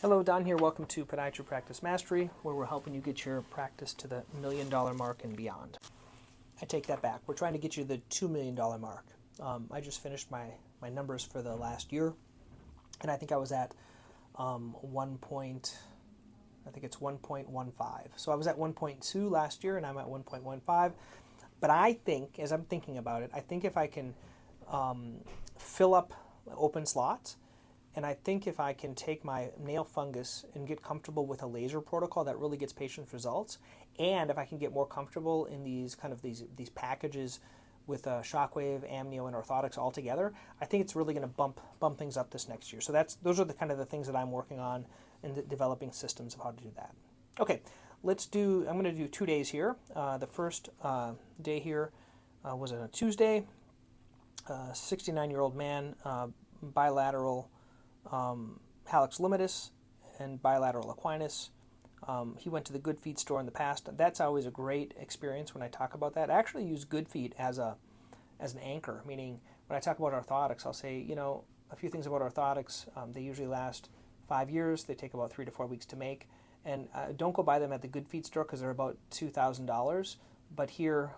Hello, Don here. Welcome to Podiatry Practice Mastery, where we're helping you get your practice to the $1 million mark and beyond. I take that back. We're trying to get you to the $2 million mark. I just finished my numbers for the last year, and I think I was at I think it's 1.15. So I was at 1.2 last year, and I'm at 1.15. But I think, as I'm thinking about it, I think if I can fill up open slots, and I think if I can take my nail fungus and get comfortable with a laser protocol that really gets patients results, and if I can get more comfortable in these packages with shockwave, amnio, and orthotics all together, I think it's really going to bump things up this next year. So those are the kind of the things that I'm working on in developing systems of how to do that. Okay, I'm going to do 2 days here. The first day here was on a Tuesday. 69-year-old man, bilateral hallux limitus and bilateral equinus. He went to the Good Feet store in the past. That's always a great experience when I talk about that. I actually use Good Feet as an anchor, meaning when I talk about orthotics, I'll say, a few things about orthotics. They usually last 5 years. They take about 3 to 4 weeks to make. And don't go buy them at the Good Feet store because they're about $2,000. But here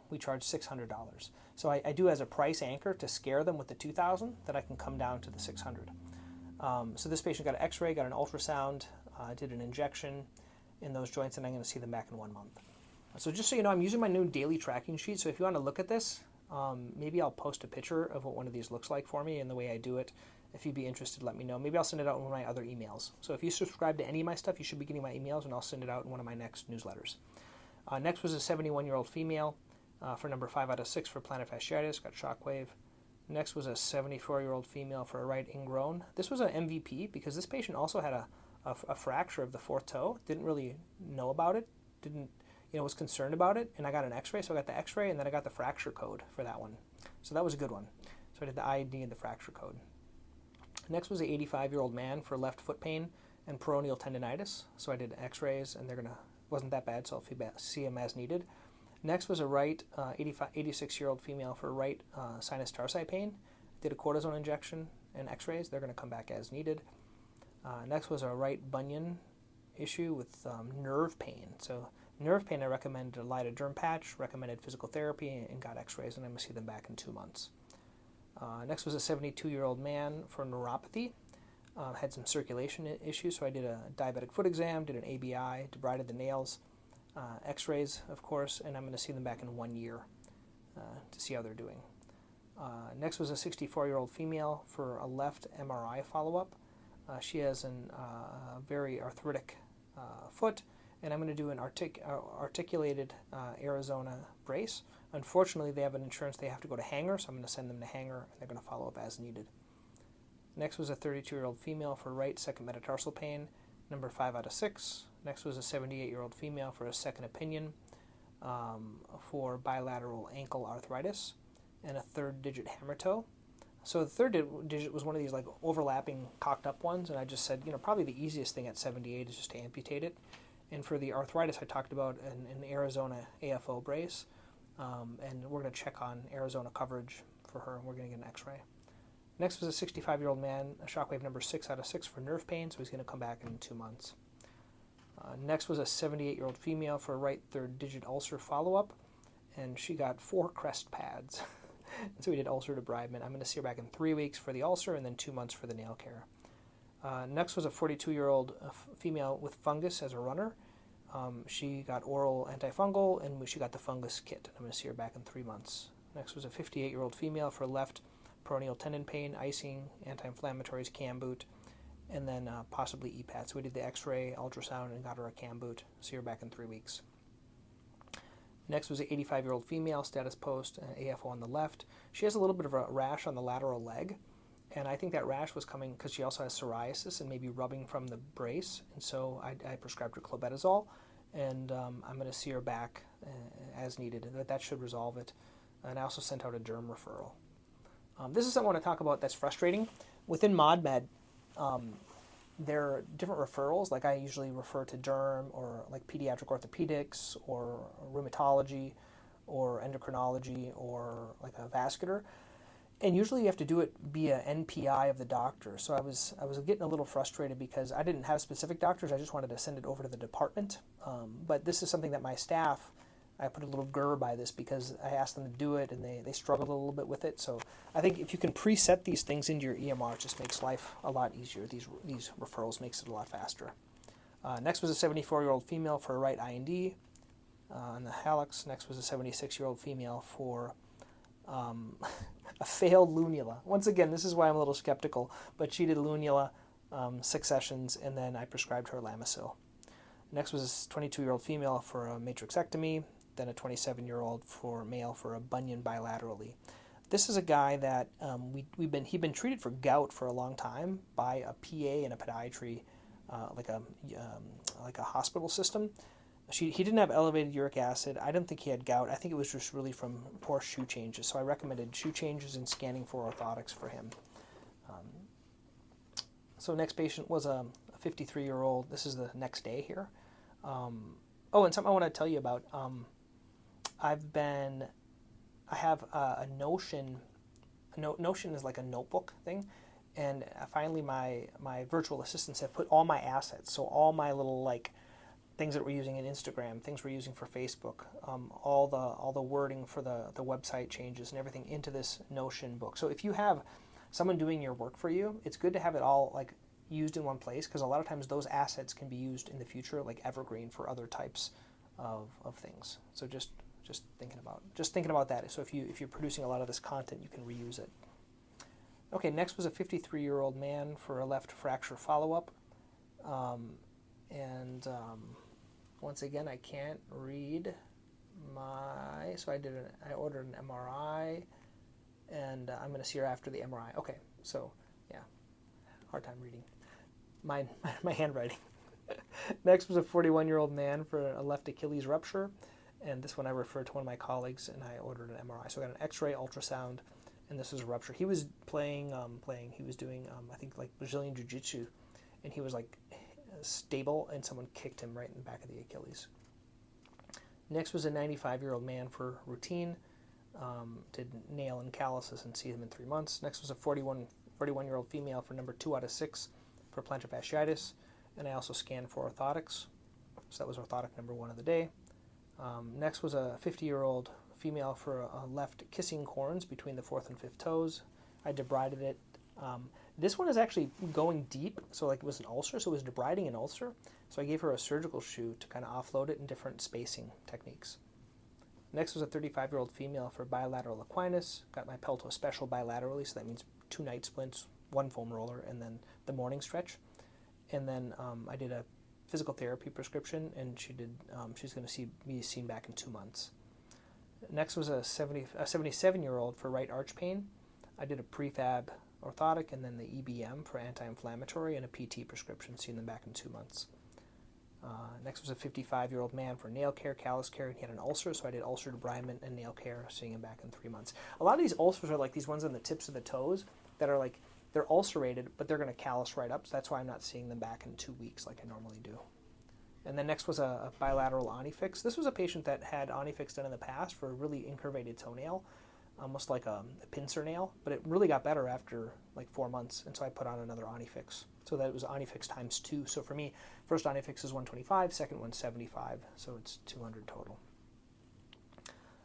we charge $600. So I do as a price anchor to scare them with the $2,000 that I can come down to the $600. So this patient got an x-ray, got an ultrasound, did an injection in those joints, and I'm going to see them back in 1 month. So just so you know, I'm using my new daily tracking sheet. So if you want to look at this, maybe I'll post a picture of what one of these looks like for me and the way I do it. If you'd be interested, let me know. Maybe I'll send it out in one of my other emails. So if you subscribe to any of my stuff, you should be getting my emails, and I'll send it out in one of my next newsletters. Next was a 71-year-old female for number 5 out of 6 for plantar fasciitis, got shockwave. Next was a 74-year-old female for a right ingrown. This was an MVP because this patient also had a fracture of the fourth toe. Didn't really know about it. Was concerned about it, and I got an x-ray. So I got the x-ray, and then I got the fracture code for that one. So that was a good one. So I did the ID and the fracture code. Next was an 85-year-old man for left foot pain and peroneal tendinitis. So I did x-rays, and wasn't that bad, so I'll see him as needed. Next was a right 86-year-old female for right sinus tarsi pain. Did a cortisone injection and x-rays. They're going to come back as needed. Next was a right bunion issue with nerve pain. So nerve pain, I recommended a lidoderm patch, recommended physical therapy, and got x-rays, and I'm going to see them back in 2 months. Next was a 72-year-old man for neuropathy. Had some circulation issues, so I did a diabetic foot exam, did an ABI, debrided the nails, x-rays, of course, and I'm going to see them back in 1 year to see how they're doing. Next was a 64-year-old female for a left MRI follow-up. She has a very arthritic foot, and I'm going to do an articulated Arizona brace. Unfortunately, they have an insurance, they have to go to Hanger, so I'm going to send them to Hanger, and they're going to follow up as needed. Next was a 32-year-old female for right second metatarsal pain, number 5 out of 6. Next was a 78-year-old female for a second opinion for bilateral ankle arthritis and a third digit hammer toe. So the third digit was one of these like overlapping cocked up ones, and I just said, probably the easiest thing at 78 is just to amputate it. And for the arthritis, I talked about an Arizona AFO brace, and we're going to check on Arizona coverage for her, and we're going to get an x-ray. Next was a 65-year-old man, a shockwave number 6 out of 6 for nerve pain, so he's going to come back in 2 months. Next was a 78-year-old female for a right third digit ulcer follow-up, and she got 4 crest pads. So we did ulcer debridement. I'm going to see her back in 3 weeks for the ulcer and then 2 months for the nail care. Next was a 42-year-old female with fungus as a runner. She got oral antifungal, and she got the fungus kit. I'm going to see her back in 3 months. Next was a 58-year-old female for left peroneal tendon pain, icing, anti-inflammatories, cam boot, and then possibly EPAT. So we did the x-ray, ultrasound, and got her a cam boot. See her back in 3 weeks. Next was an 85-year-old female, status post, AFO on the left. She has a little bit of a rash on the lateral leg, and I think that rash was coming because she also has psoriasis and maybe rubbing from the brace, and so I prescribed her clobetasol, and I'm going to see her back as needed, and that should resolve it. And I also sent out a derm referral. This is something I want to talk about that's frustrating. Within ModMed, there are different referrals. Like I usually refer to derm or like pediatric orthopedics or rheumatology or endocrinology or like a vascular. And usually you have to do it via NPI of the doctor. So I was getting a little frustrated because I didn't have specific doctors. I just wanted to send it over to the department. But this is something that my staff, I put a little grr by this because I asked them to do it and they struggled a little bit with it. So I think if you can preset these things into your EMR, it just makes life a lot easier. These referrals makes it a lot faster. Next was a 74-year-old female for a right IND on the hallux. Next was a 76-year-old female for a failed lunula. Once again, this is why I'm a little skeptical, but she did lunula 6 sessions, and then I prescribed her Lamisil. Next was a 22-year-old female for a matrixectomy, then a 27-year-old male for a bunion bilaterally. This is a guy that he'd been treated for gout for a long time by a PA and a podiatry, like a hospital system. He didn't have elevated uric acid. I don't think he had gout. I think it was just really from poor shoe changes. So I recommended shoe changes and scanning for orthotics for him. So next patient was a 53-year-old. This is the next day here. And something I want to tell you about. I have a Notion. Notion is like a notebook thing. And finally my virtual assistants have put all my assets. So all my little things that we're using in Instagram, things we're using for Facebook, all the wording for the website changes and everything into this Notion book. So if you have someone doing your work for you, it's good to have it all used in one place, because a lot of times those assets can be used in the future, like evergreen, for other types of things. So just thinking about that. So if you're producing a lot of this content, you can reuse it. Okay, next was a 53-year-old man for a left fracture follow-up, once again, I can't read so I ordered an MRI, and I'm going to see her after the MRI. Okay, so yeah, hard time reading my handwriting. Next was a 41-year-old man for a left Achilles rupture, and this one I referred to one of my colleagues, and I ordered an MRI. So I got an X-ray, ultrasound, and this was a rupture. He was he was doing, I think, Brazilian Jiu-Jitsu, and he was stable, and someone kicked him right in the back of the Achilles. Next was a 95-year-old man for routine, did nail and calluses and see him in 3 months. Next was a 41-year-old female for number 2 out of 6 for plantar fasciitis, and I also scanned for orthotics, so that was orthotic number 1 of the day. Next was a 50-year-old female for a left kissing corns between the 4th and 5th toes. I debrided it. This one is actually going deep, so it was an ulcer, so it was debriding an ulcer. So I gave her a surgical shoe to kind of offload it in different spacing techniques. Next was a 35-year-old female for bilateral equinus. Got my Pelto special bilaterally, so that means 2 night splints, 1 foam roller, and then the morning stretch. And then I did a physical therapy prescription, and she's going to be seen back in 2 months. Next was a 77-year-old for right arch pain. I did a prefab orthotic and then the EBM for anti-inflammatory and a PT prescription, seeing them back in 2 months. Next was a 55-year-old man for nail care, callus care, and he had an ulcer, so I did ulcer debridement and nail care, seeing him back in 3 months. A lot of these ulcers are these ones on the tips of the toes that are they're ulcerated, but they're going to callus right up, so that's why I'm not seeing them back in 2 weeks like I normally do. And then next was a bilateral onifix. This was a patient that had onifix done in the past for a really incurvated toenail, almost like a pincer nail, but it really got better after 4 months, and so I put on another onifix. So that it was onifix times 2. So for me, first onifix is 125, second one's 75, so it's 200 total.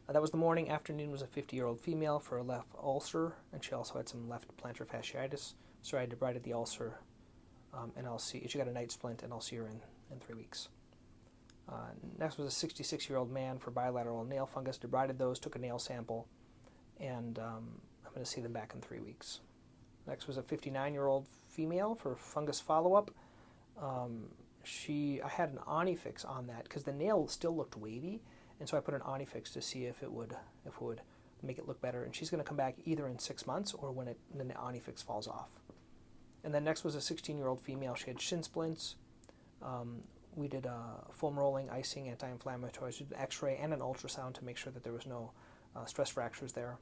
That was the morning. Afternoon was a 50-year-old female for a left ulcer, and she also had some left plantar fasciitis. So I debrided the ulcer, and she got a night splint, and I'll see her in 3 weeks. Next was a 66-year-old man for bilateral nail fungus. Debrided those, took a nail sample, and I'm going to see them back in 3 weeks. Next was a 59-year-old female for fungus follow-up. I had an onifix on that because the nail still looked wavy, and so I put an onifix to see if it would make it look better. And she's going to come back either in 6 months or when the onifix falls off. And then next was a 16-year-old female. She had shin splints. We did foam rolling, icing, anti-inflammatories, an X-ray, and an ultrasound to make sure that there was no stress fractures there.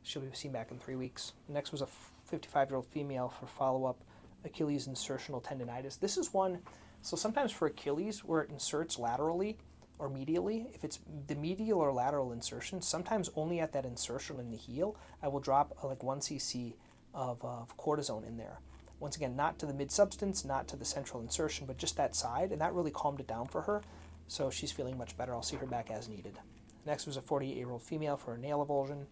She'll be seen back in 3 weeks. Next was a 55-year-old female for follow-up Achilles insertional tendinitis. This is one, so sometimes for Achilles, where it inserts laterally, or medially. If it's the medial or lateral insertion, sometimes only at that insertion in the heel, I will drop like 1 cc of cortisone in there. Once again, not to the mid-substance, not to the central insertion, but just that side, and that really calmed it down for her. So she's feeling much better. I'll see her back as needed. Next was a 48-year-old female for a nail avulsion,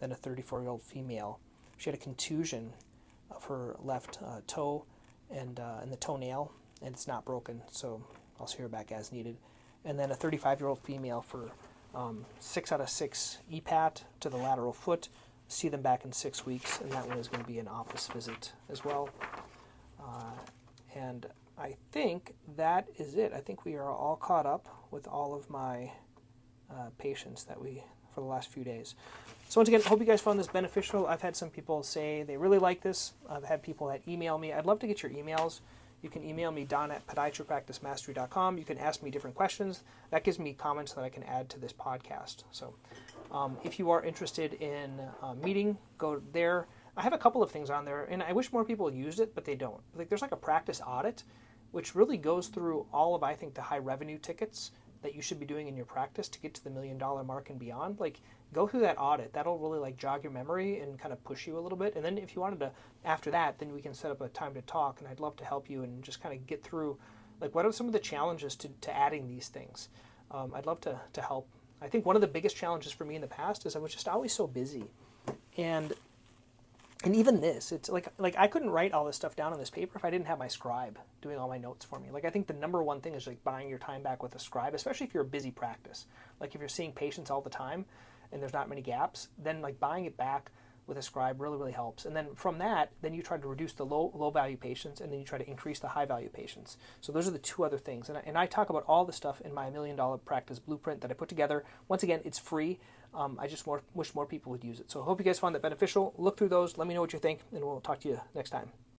then a 34-year-old female. She had a contusion of her left toe and the toenail, and it's not broken, so I'll see her back as needed. And then a 35-year-old female for 6 out of 6 EPAT to the lateral foot. See them back in 6 weeks, and that one is going to be an office visit as well. And I think that is it. I think we are all caught up with all of my patients for the last few days. So once again, I hope you guys found this beneficial. I've had some people say they really like this. I've had people that email me. I'd love to get your emails. You can email me, don@podiatrypracticemastery.com. You can ask me different questions. That gives me comments that I can add to this podcast. So if you are interested in meeting, go there. I have a couple of things on there, and I wish more people used it, but they don't. Like, there's like a practice audit, which really goes through all of, I think, the high revenue tickets that you should be doing in your practice to get to the $1 million mark and beyond. Like, go through that audit. That'll really like jog your memory and kind of push you a little bit. And then if you wanted to, after that, then we can set up a time to talk, and I'd love to help you and just kind of get through, like, what are some of the challenges to adding these things. I'd love to help. I think one of the biggest challenges for me in the past is I was just always so busy. And even this, it's like I couldn't write all this stuff down on this paper if I didn't have my scribe doing all my notes for me. Like, I think the number one thing is like buying your time back with a scribe, especially if you're a busy practice. Like, if you're seeing patients all the time and there's not many gaps, then like buying it back with a scribe really, really helps. And then from that, then you try to reduce the low value patients, and then you try to increase the high value patients. So those are the two other things. And I talk about all the stuff in my $1 million practice blueprint that I put together. Once again, it's free. I just wish more people would use it. So I hope you guys found that beneficial. Look through those. Let me know what you think, and we'll talk to you next time.